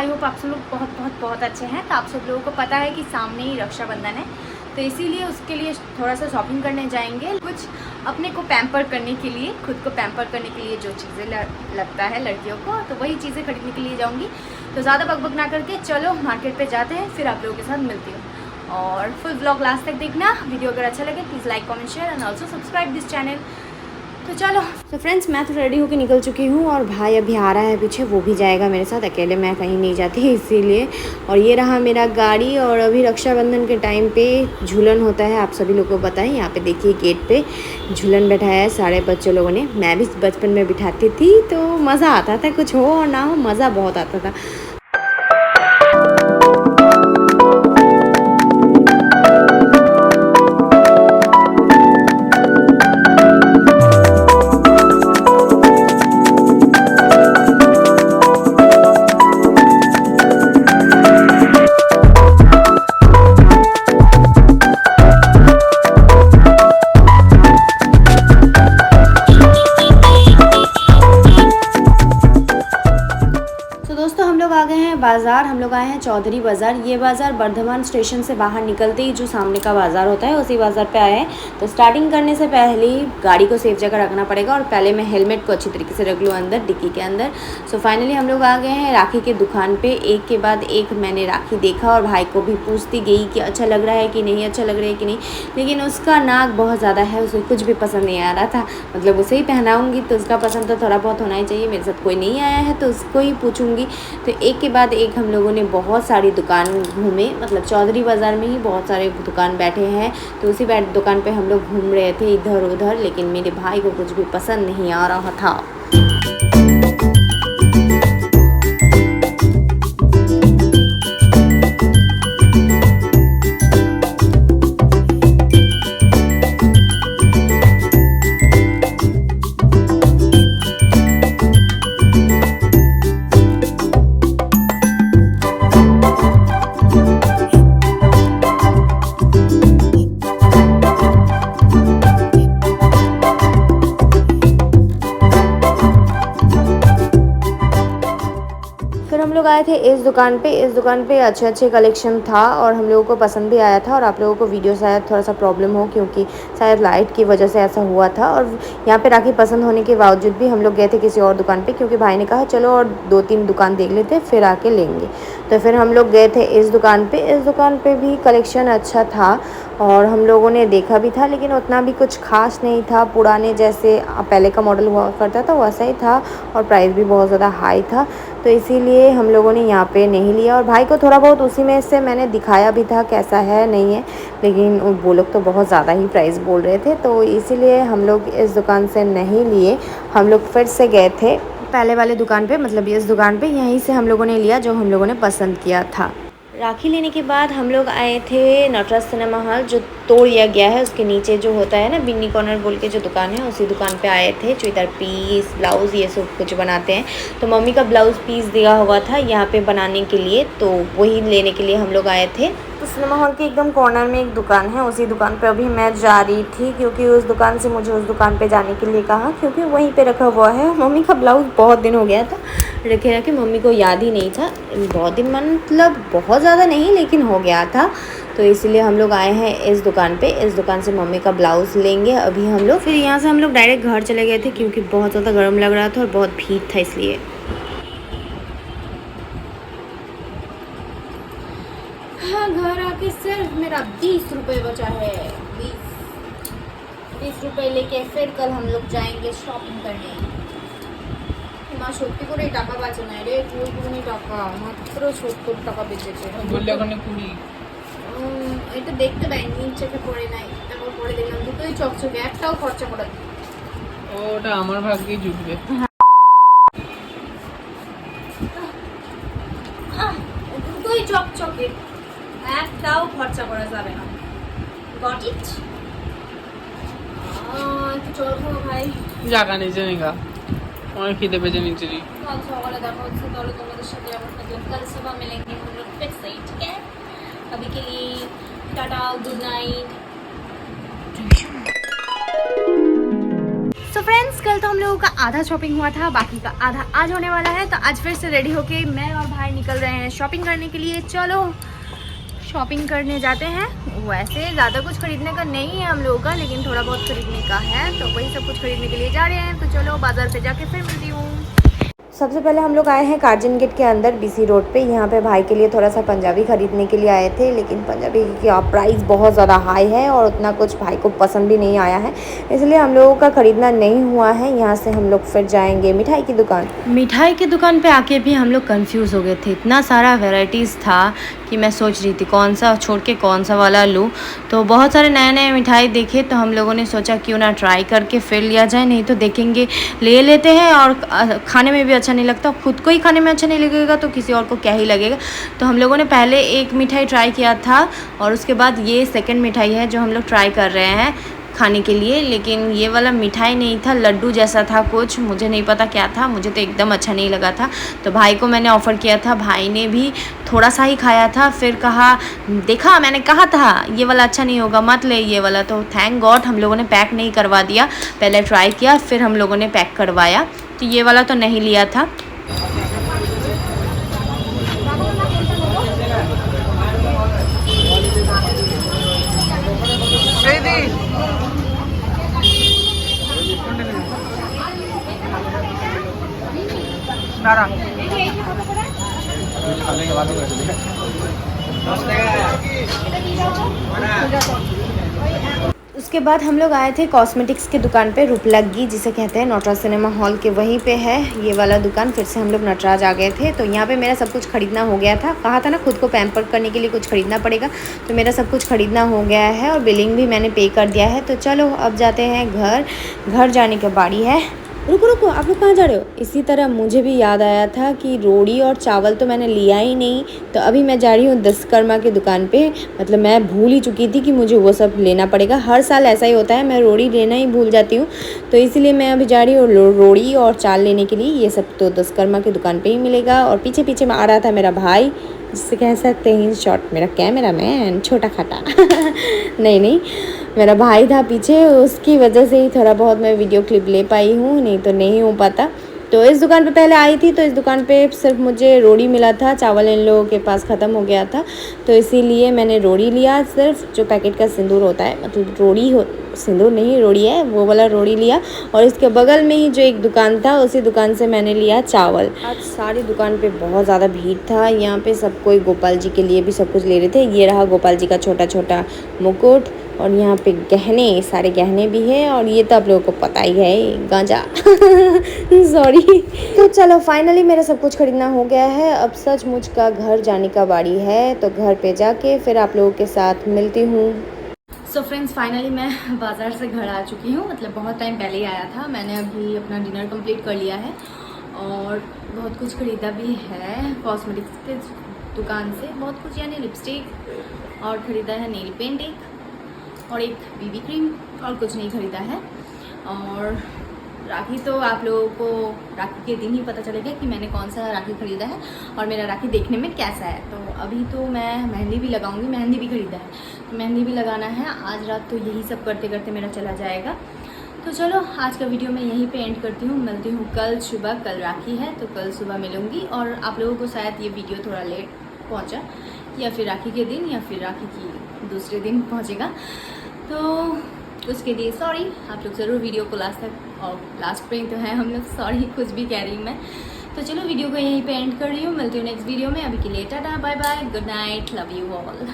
I hope आप सब लोग बहुत बहुत बहुत अच्छे हैं। तो आप सब लोगों को पता है कि सामने ही रक्षाबंधन है, तो इसीलिए उसके लिए थोड़ा सा शॉपिंग करने जाएंगे। कुछ अपने को पैम्पर करने के लिए, खुद को पैम्पर करने के लिए जो चीज़ें लगता है लड़कियों को, तो वही चीज़ें खरीदने के लिए जाऊँगी। तो ज़्यादा बकबक ना करके चलो मार्केट पे जाते हैं, फिर आप लोगों के साथ मिलती हूँ। और फुल व्लॉग लास्ट तक देखना। वीडियो अगर अच्छा लगे please like comment share and also subscribe this channel. तो चलो। तो फ्रेंड्स मैं तो रेडी होकर निकल चुकी हूँ और भाई अभी आ रहा है पीछे, वो भी जाएगा मेरे साथ, अकेले मैं कहीं नहीं जाती इसीलिए। और ये रहा मेरा गाड़ी। और अभी रक्षाबंधन के टाइम पे झूलन होता है, आप सभी लोगों को पता है। यहाँ पे देखिए गेट पे झूलन बैठाया है सारे बच्चों लोगों ने। मैं भी बचपन में बिठाती थी तो मज़ा आता था, कुछ हो और ना हो मज़ा बहुत आता था। बाज़ार हम लोग आए हैं चौधरी बाज़ार। ये बाज़ार बर्धमान स्टेशन से बाहर निकलते ही जो सामने का बाज़ार होता है उसी बाज़ार पे आए हैं। तो स्टार्टिंग करने से पहले ही गाड़ी को सेफ जगह रखना पड़ेगा और पहले मैं हेलमेट को अच्छी तरीके से रख लूँ अंदर डिक्की के अंदर। सो फाइनली हम लोग आ गए हैं राखी के दुकान पे। एक के बाद एक मैंने राखी देखा और भाई को भी पूछती गई कि अच्छा लग रहा है कि नहीं, अच्छा लग रहा है कि नहीं। लेकिन उसका नाक बहुत ज़्यादा है, उसे कुछ भी पसंद नहीं आ रहा था। मतलब उसे ही पहनाऊँगी तो उसका पसंद तो थोड़ा बहुत होना ही चाहिए। मेरे साथ कोई नहीं आया है तो उसको ही पूछूँगी। तो एक के बाद एक हम लोगों ने बहुत सारी दुकान घूमे, मतलब चौधरी बाज़ार में ही बहुत सारे दुकान बैठे हैं। तो उसी दुकान पे हम लोग घूम रहे थे इधर उधर, लेकिन मेरे भाई को कुछ भी पसंद नहीं आ रहा था। हम लोग आए थे इस दुकान पे अच्छे अच्छे कलेक्शन था और हम लोगों को पसंद भी आया था। और आप लोगों को वीडियो शायद थोड़ा सा प्रॉब्लम हो क्योंकि शायद लाइट की वजह से ऐसा हुआ था। और यहाँ पे राखी पसंद होने के बावजूद भी हम लोग गए थे किसी और दुकान पे, क्योंकि भाई ने कहा चलो और 2-3 दुकान देख लेते फिर आके लेंगे। तो फिर हम लोग गए थे इस दुकान पे भी कलेक्शन अच्छा था और हम लोगों ने देखा भी था, लेकिन उतना भी कुछ खास नहीं था। पुराने जैसे पहले का मॉडल हुआ करता था वैसा ही था और प्राइस भी बहुत ज़्यादा हाई था। तो इसीलिए हम लोगों ने यहाँ पे नहीं लिया। और भाई को थोड़ा बहुत उसी में से मैंने दिखाया भी था कैसा है नहीं है, लेकिन वो लोग तो बहुत ज़्यादा ही प्राइस बोल रहे थे। तो इसीलिए हम लोग इस दुकान से नहीं लिए। हम लोग फिर से गए थे पहले वाले दुकान पे, मतलब इस दुकान पे। यहीं से हम लोगों ने लिया जो हम लोगों ने पसंद किया था। राखी लेने के बाद हम लोग आए थे नटराज सिनेमा हॉल, जो तोड़ दिया गया है। उसके नीचे जो होता है ना बिन्नी कॉर्नर बोल के जो दुकान है, उसी दुकान पे आए थे। चुड़ीदार पीस, ब्लाउज़ ये सब कुछ बनाते हैं। तो मम्मी का ब्लाउज़ पीस दिया हुआ था यहाँ पे बनाने के लिए, तो वही लेने के लिए हम लोग आए थे। तो सिनेमा हॉल के एकदम कॉर्नर में एक दुकान है, उसी दुकान पे अभी मैं जा रही थी, क्योंकि उस दुकान से मुझे उस दुकान पे जाने के लिए कहा, क्योंकि वहीं पे रखा हुआ है। मम्मी का ब्लाउज़ बहुत दिन हो गया था रखे मम्मी को याद ही नहीं था। बहुत दिन मतलब बहुत ज़्यादा नहीं, लेकिन हो गया था। तो इसलिए हम लोग आए हैं इस दुकान पे। इस दुकान से मम्मी का ब्लाउज़ लेंगे अभी हम लोग। फिर यहाँ से हम लोग डायरेक्ट घर चले गए थे क्योंकि बहुत ज़्यादा गर्म लग रहा था और बहुत भीड़ था इसलिए। हाँ, घर आके सिर्फ मेरा 20 रुपये बचा है। 20 रुपये लेके फिर कल हम लोग जाएंगे शॉपिंग करने। মা সত্যি করে টাকা বাঁচে না রে, কোন টাকা মাত্র 70 টাকা বেঁচেছে। বললে ওখানে 20 এটা দেখতে পাইনি, নিচেকে পড়ে নাই। তারপর পরে দেখলাম দুটোই চকচকে, একটাও খরচা করে ওটা আমার ভাগ্যেই জুটবে। দুটোই চকচকে, একটাও খরচা করা যাবে না। Got it. চলো ভাই, জায়গা নেই জানেগা, অনেক খিদে পেয়েছে নিচেরই। কাল সকালে দেখা হচ্ছে তাহলে তোমাদের সাথে। कल सुबह मिलेंगे हम लोग फिर से, ठीक है? अभी के लिए Tata, good night. So friends कल तो हम लोगों का आधा शॉपिंग हुआ था, बाकी का आधा आज होने वाला है। तो आज फिर से रेडी होके मैं और भाई निकल रहे हैं शॉपिंग करने के लिए। चलो शॉपिंग करने जाते हैं। वैसे ज़्यादा कुछ खरीदने का नहीं है हम लोगों का, लेकिन थोड़ा बहुत खरीदने का है, तो वही सब कुछ खरीदने के लिए जा रहे हैं। तो चलो बाज़ार पे जाके फिर मिलती हूँ। सबसे पहले हम लोग आए हैं कार्जन गेट के अंदर BC रोड पे। यहाँ पे भाई के लिए थोड़ा सा पंजाबी खरीदने के लिए आए थे, लेकिन पंजाबी की प्राइस बहुत ज़्यादा हाई है और उतना कुछ भाई को पसंद भी नहीं आया है, इसलिए हम लोगों का ख़रीदना नहीं हुआ है। यहाँ से हम लोग फिर जाएंगे मिठाई की दुकान। मिठाई की दुकान पे आके भी हम लोग कंफ्यूज हो गए थे, इतना सारा वेराइटीज़ था कि मैं सोच रही थी कौन सा छोड़ के कौन सा वाला लूँ। तो बहुत सारे नए नए मिठाई देखे, तो हम लोगों ने सोचा क्यों ना ट्राई करके फिर लिया जाए, नहीं तो देखेंगे ले लेते हैं और खाने में भी अच्छा नहीं लगता। खुद को ही खाने में अच्छा नहीं लगेगा तो किसी और को क्या ही लगेगा। तो हम लोगों ने पहले एक मिठाई ट्राई किया था और उसके बाद ये सेकंड मिठाई है जो हम लोग ट्राई कर रहे हैं खाने के लिए। लेकिन ये वाला मिठाई नहीं था, लड्डू जैसा था कुछ, मुझे नहीं पता क्या था, मुझे तो एकदम अच्छा नहीं लगा था। तो भाई को मैंने ऑफ़र किया था, भाई ने भी थोड़ा सा ही खाया था, फिर कहा देखा मैंने कहा था ये वाला अच्छा नहीं होगा, मत ले ये वाला। तो थैंक गॉड हम लोगों ने पैक नहीं करवा दिया, पहले ट्राई किया फिर हम लोगों ने पैक करवाया। तो ये वाला तो नहीं लिया था। उसके बाद हम लोग आए थे कॉस्मेटिक्स की दुकान पे, रूपलग्गी जिसे कहते हैं, नटराज सिनेमा हॉल के वहीं पे है ये वाला दुकान। फिर से हम लोग नटराज आ गए थे। तो यहाँ पे मेरा सब कुछ ख़रीदना हो गया था, कहा था ना खुद को पैम्पर करने के लिए कुछ ख़रीदना पड़ेगा, तो मेरा सब कुछ ख़रीदना हो गया है और बिलिंग भी मैंने पे कर दिया है। तो चलो अब जाते हैं घर जाने की बारी है। रुको आप लोग कहाँ जा रहे हो? इसी तरह मुझे भी याद आया था कि रोड़ी और चावल तो मैंने लिया ही नहीं, तो अभी मैं जा रही हूँ दशकर्मा की दुकान पे। मतलब मैं भूल ही चुकी थी कि मुझे वो सब लेना पड़ेगा, हर साल ऐसा ही होता है, मैं रोड़ी लेना ही भूल जाती हूँ। तो इसीलिए मैं अभी जा रही हूँ रोड़ी और चाल लेने के लिए। ये सब तो दशकर्मा की दुकान पर ही मिलेगा। और पीछे पीछे में आ रहा था मेरा भाई, जिससे कह सकते हैं इन शॉर्ट मेरा कैमरा मैन, छोटा खाटा नहीं मेरा भाई था पीछे, उसकी वजह से ही थोड़ा बहुत मैं वीडियो क्लिप ले पाई हूँ, नहीं तो नहीं हो पाता। तो इस दुकान पे पहले आई थी, तो इस दुकान पे सिर्फ मुझे रोड़ी मिला था, चावल इन लोगों के पास ख़त्म हो गया था, तो इसीलिए मैंने रोड़ी लिया, सिर्फ जो पैकेट का सिंदूर होता है, मतलब रोड़ी हो सिंदूर नहीं रोड़ी है, वो वाला रोड़ी लिया। और इसके बगल में ही जो एक दुकान था, उसी दुकान से मैंने लिया चावल। आज सारी दुकान पे बहुत ज़्यादा भीड़ था, यहाँ पे सब कोई गोपाल जी के लिए भी सब कुछ ले रहे थे। ये रहा गोपाल जी का छोटा छोटा मुकुट, और यहाँ पे गहने, सारे गहने भी है, और ये तो आप लोगों को पता ही है गांजा सॉरी। तो चलो फाइनली मेरा सब कुछ खरीदना हो गया है, अब सचमुच का घर जाने का बारी है। तो घर पे जाके फिर आप लोगों के साथ मिलती हूँ। सो फ्रेंड्स फाइनली मैं बाज़ार से घर आ चुकी हूँ, मतलब बहुत टाइम पहले ही आया था। मैंने अभी अपना डिनर कंप्लीट कर लिया है और बहुत कुछ ख़रीदा भी है कॉस्मेटिक्स के दुकान से, बहुत कुछ, यानी लिपस्टिक, और ख़रीदा है नेल पेंट एक, और एक BB क्रीम, और कुछ नहीं ख़रीदा है। और राखी तो आप लोगों को राखी के दिन ही पता चलेगा कि मैंने कौन सा राखी ख़रीदा है और मेरा राखी देखने में कैसा है। तो अभी तो मैं मेहंदी भी लगाऊंगी, मेहंदी भी ख़रीदा है, तो मेहंदी भी लगाना है आज रात। तो यही सब करते करते मेरा चला जाएगा। तो चलो आज का वीडियो मैं यहीं पे एंड करती हूँ, मिलती हूँ कल सुबह। कल राखी है तो कल सुबह मिलूँगी, और आप लोगों को शायद ये वीडियो थोड़ा लेट पहुँचा, या फिर राखी के दिन या फिर राखी की दूसरे दिन पहुँचेगा, तो उसके लिए सॉरी। आप लोग ज़रूर वीडियो को लास्ट तक, और लास्ट पे तो है हम लोग, सॉरी कुछ भी कह रही हूँ मैं। तो चलो वीडियो को यहीं पे एंड कर रही हूँ, मिलती हूँ नेक्स्ट वीडियो में। अभी के लिए tata bye bye, good night, love you all.